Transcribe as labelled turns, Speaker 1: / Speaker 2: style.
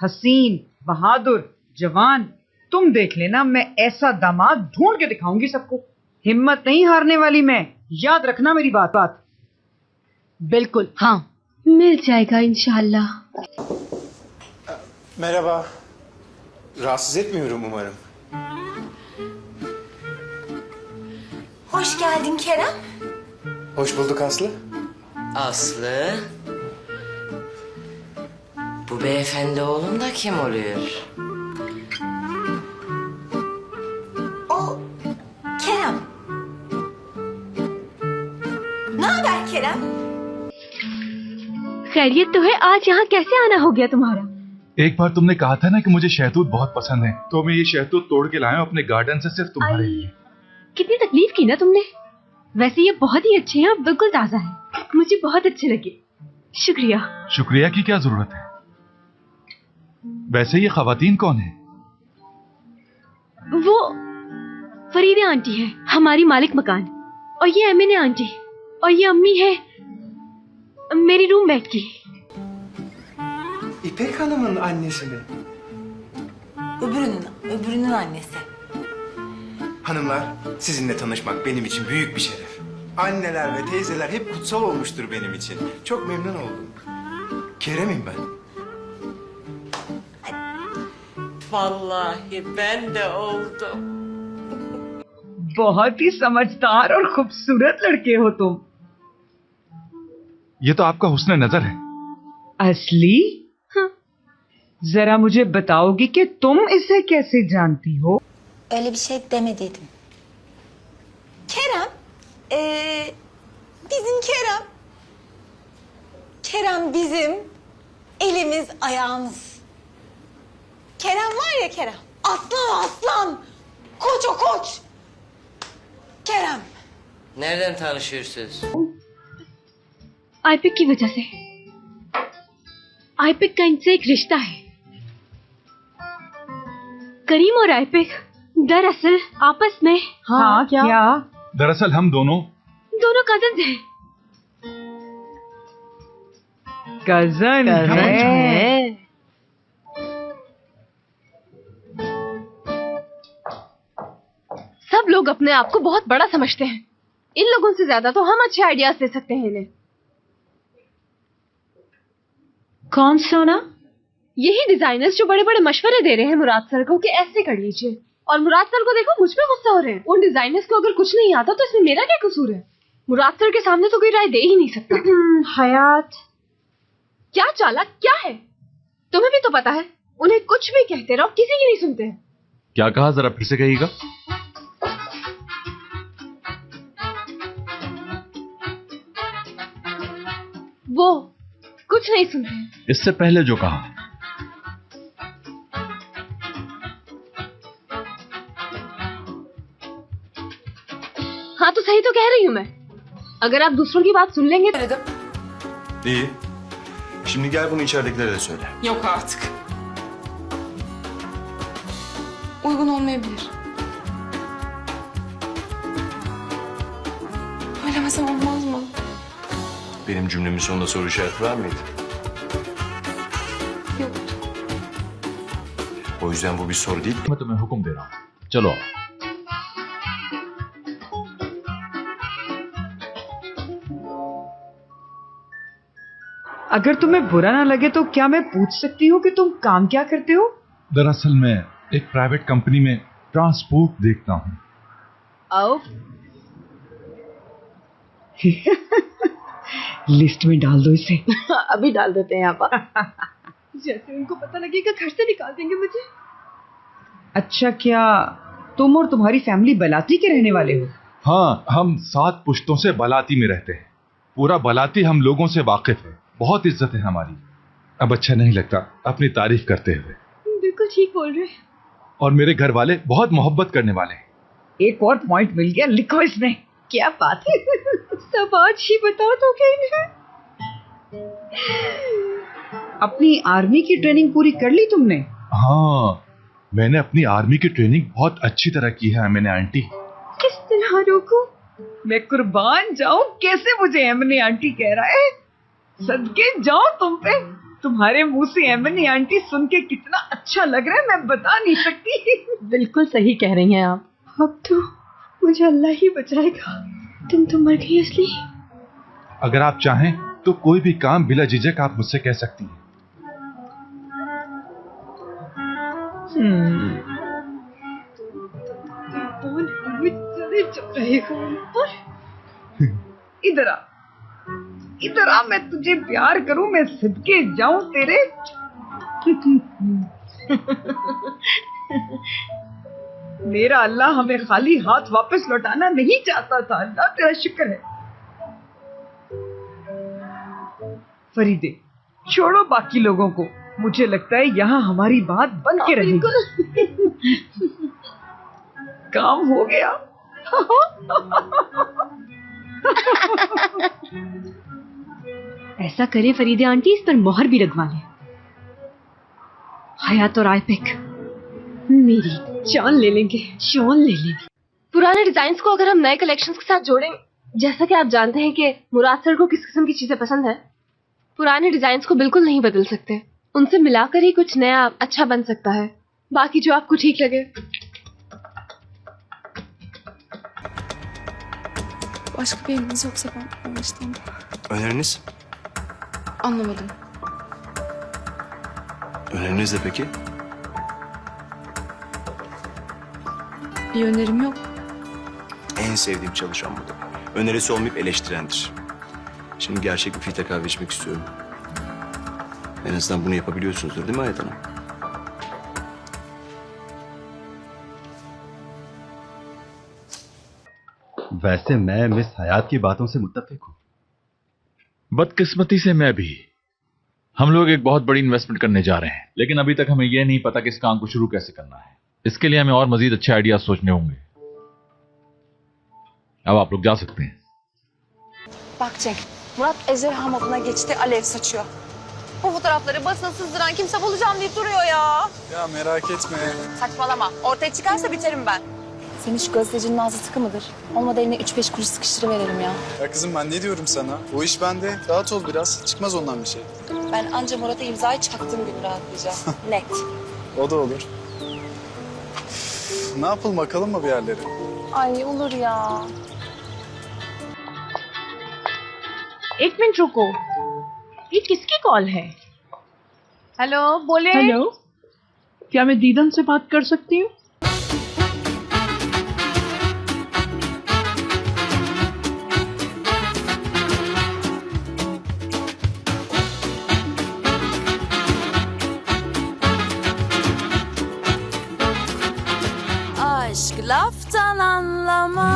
Speaker 1: हसीन, बहादुर, जवान। तुम देख लेना, मैं ऐसा दामाद ढूंढ के दिखाऊंगी सबको। हिम्मत नहीं हारने वाली मैं, याद रखना मेरी बात।
Speaker 2: बिल्कुल, हाँ, मिल जाएगा इंशाल्लाह।
Speaker 3: Merhaba. Rahatsız etmiyorum umarım.
Speaker 4: Hoş geldin Kerem.
Speaker 3: Hoş bulduk Aslı.
Speaker 5: Aslı. Bu beyefendi oğlum da kim oluyor?
Speaker 4: O Kerem. Ne haber Kerem?
Speaker 2: खैरियत तो है। आज यहाँ कैसे आना हो गया तुम्हारा?
Speaker 6: एक बार तुमने कहा था ना कि मुझे शहतूत बहुत पसंद है, तो मैं ये शहतूत तोड़ के लाया हूं अपने गार्डन से सिर्फ तुम्हारे लिए।
Speaker 2: कितनी तकलीफ की ना तुमने। वैसे ये बहुत ही अच्छे हैं और बिल्कुल ताजा है। मुझे बहुत अच्छे लगे। शुक्रिया।
Speaker 6: शुक्रिया की क्या जरूरत है? वैसे ये खवातीन कौन है?
Speaker 2: वो फरीदे आंटी है, हमारी मालिक मकान। और ये एमिने आंटी, और ये अम्मी है मेरी रूममेट की।
Speaker 3: İpek Hanım'ın annesi mi?
Speaker 4: Öbürünün annesi.
Speaker 3: Hanımlar, sizinle tanışmak benim için büyük bir şeref. Anneler ve teyzeler hep kutsal olmuştur benim için. Çok memnun oldum. Kerem'im ben.
Speaker 5: Vallahi ben de oldum.
Speaker 1: बहुत ही समझदार और खूबसूरत लड़के हो तुम।
Speaker 6: ये तो आपका हुस्न नजर है।
Speaker 1: असली?
Speaker 2: हाँ।
Speaker 1: जरा मुझे बताओगी कि तुम इसे कैसे जानती हो?
Speaker 4: Öyle bir şey demediydim. Kerem, bizim Kerem. Kerem bizim elimiz ayağımız. Kerem var ya Kerem. Aslan aslan. Koç o koç. Kerem.
Speaker 5: Nereden tanışıyorsunuz?
Speaker 2: आईपिक की वजह से। आईपिक का इनसे एक रिश्ता है। करीम और आईपिक दरअसल आपस में
Speaker 1: हाँ, क्या?
Speaker 6: दरअसल हम दोनों
Speaker 2: कजन्स हैं।
Speaker 1: कजन है।
Speaker 2: सब लोग अपने आप को बहुत बड़ा समझते हैं। इन लोगों से ज्यादा तो हम अच्छे आइडियाज दे सकते हैं इन्हें।
Speaker 1: कौन सोना?
Speaker 2: यही डिजाइनर्स जो बड़े बड़े मशवरे दे रहे हैं मुराद सर को कि ऐसे कर लीजिए। और मुराद सर को देखो, मुझ पे गुस्सा हो रहे हैं। उन डिजाइनर्स को अगर कुछ नहीं आता तो इसमें मेरा क्या कसूर है? मुराद सर के सामने तो कोई राय दे ही नहीं सकता।
Speaker 1: हयात,
Speaker 2: क्या चालाक क्या है? तुम्हें भी तो पता है, उन्हें कुछ भी कहते रहो किसी की नहीं सुनते हैं।
Speaker 6: क्या कहा, जरा फिर से कहिएगा।
Speaker 2: वो कुछ नहीं सुनते हैं।
Speaker 6: इससे पहले जो कहा।
Speaker 2: हाँ तो सही तो कह रही हूँ मैं। अगर आप दूसरों की बात सुन लेंगे तो...
Speaker 3: İyi. Şimdi gel bunu içeridekilere de söyle.
Speaker 7: Yok artık. Uygun olmayabilir. Söylemesem olmaz mı?
Speaker 3: Benim cümlemin sonunda soru işareti var mıydı?
Speaker 7: Yok.
Speaker 3: O yüzden bu bir soru değil.
Speaker 6: मैं तुम्हें हुक्म दे रहा हूँ, चलो।
Speaker 1: अगर तुम्हें बुरा ना लगे तो क्या मैं पूछ सकती हूँ कि तुम काम क्या करते हो?
Speaker 6: दरअसल मैं एक प्राइवेट कंपनी में ट्रांसपोर्ट देखता हूँ।
Speaker 2: आओ।
Speaker 1: लिस्ट में डाल दो इसे।
Speaker 2: अभी डाल देते हैं आप। जैसे उनको पता लगेगा घर से निकाल देंगे मुझे।
Speaker 1: अच्छा, क्या तुम और तुम्हारी फैमिली बलाती के रहने वाले हो?
Speaker 6: हाँ, हम 7 पुश्तों से बलाती में रहते हैं। पूरा बलाती हम लोगों से वाकिफ है। बहुत इज्जत है हमारी। अब अच्छा नहीं लगता अपनी तारीफ करते हुए।
Speaker 2: बिल्कुल ठीक बोल रहे।
Speaker 1: और मेरे घर वाले बहुत मोहब्बत करने वाले हैं। एक और पॉइंट मिल गया, लिखो इसमें। क्या बात है।
Speaker 2: सब आज ही बता दोगे इन्हें?
Speaker 1: अपनी आर्मी की ट्रेनिंग पूरी कर ली तुमने?
Speaker 6: हाँ, मैंने अपनी आर्मी की ट्रेनिंग बहुत अच्छी तरह की है मैंने आंटी।
Speaker 2: किस तरह रोकूं?
Speaker 1: मैं कुर्बान जाऊं, कैसे मुझे एमने आंटी कह रहा है। सदके जाओ तुम पे। तुम्हारे मुंह से एमनी आंटी सुन के कितना अच्छा लग रहा है, मैं बता नहीं सकती।
Speaker 2: बिल्कुल सही कह रही हैं आप। अब तो मुझे अल्लाह ही बचाएगा। तुम तो मर गई असली।
Speaker 6: अगर आप चाहें तो कोई भी काम बिला झिझक आप मुझसे कह सकती हैं।
Speaker 1: चले चुप रहे हो ऊपर। इधर आ, मैं तुझे प्यार करूं, मैं सदके जाऊं तेरे। मेरा अल्लाह हमें खाली हाथ वापस लौटाना नहीं चाहता था। अल्लाह तेरा शुक्र है। फरीदे, छोड़ो बाकी लोगों को, मुझे लगता है यहाँ हमारी बात बन के रहेगी। काम हो गया।
Speaker 2: ऐसा करें फरीदे आंटी, इस पर मोहर भी लगवा लें। हयात और आयपिक मेरी जान ले लेंगे, जान ले लेंगे। पुराने डिजाइन्स को अगर हम नए कलेक्शंस के साथ जोड़ें, जैसा कि आप जानते हैं कि मुराद सर को किस किस्म की चीजें पसंद है, पुराने डिजाइन्स को बिल्कुल नहीं बदल सकते। उनसे मिलाकर ही कुछ नया अच्छा बन सकता है। बाकी जो आपको ठीक लगे।
Speaker 7: Başka bir eliniz yoksa ben anlaştım.
Speaker 3: Öneriniz?
Speaker 7: Anlamadım.
Speaker 3: Öneriniz de peki?
Speaker 7: Bir önerim yok.
Speaker 3: En sevdiğim çalışan bu da. Önerisi olmayıp eleştirendir. Şimdi gerçek bir filtre kahve içmek istiyorum. En azından bunu yapabiliyorsunuzdur değil mi Hayat Hanım?
Speaker 8: वैसे मैं miss हयात की बातों से मुत्तफिक हूँ।
Speaker 6: बदकिस्मती से मैं भी। हम लोग एक बहुत बड़ी इन्वेस्टमेंट करने जा रहे हैं, लेकिन अभी तक हमें यह नहीं पता कि इस काम को शुरू कैसे करना है। इसके लिए हमें और मजीद अच्छे आइडियाज सोचने होंगे। अब आप लोग जा सकते हैं।
Speaker 9: Bak Cenk, Murat ejderha moduna geçti, alev saçıyor. Bu fotoğrafları basına sızdıran kimse bulacağım deyip duruyor ya.
Speaker 10: Ya merak etme.
Speaker 9: Saçmalama, ortaya çıkarsa biterim ben. Senin şu gazetecinin ağzı sıkı mıdır? Olmadı eline 3-5 kuruş sıkıştırıverelim ya.
Speaker 10: Ya kızım ben ne diyorum sana? O iş bende. Rahat ol biraz. Çıkmaz ondan bir şey.
Speaker 9: Ben anca Murat'a imzayı çaktığım gün rahatlayacağım. Net.
Speaker 10: O da olur. Ne yapalım, bakalım mı bir yerlere?
Speaker 9: Ay olur ya.
Speaker 2: एक minute रुको, ये किसकी call है?
Speaker 1: Hello, बोले।
Speaker 2: Hello, क्या मैं दीदन से बात कर सकती हूँ?
Speaker 9: Aşk laftan anlamaz.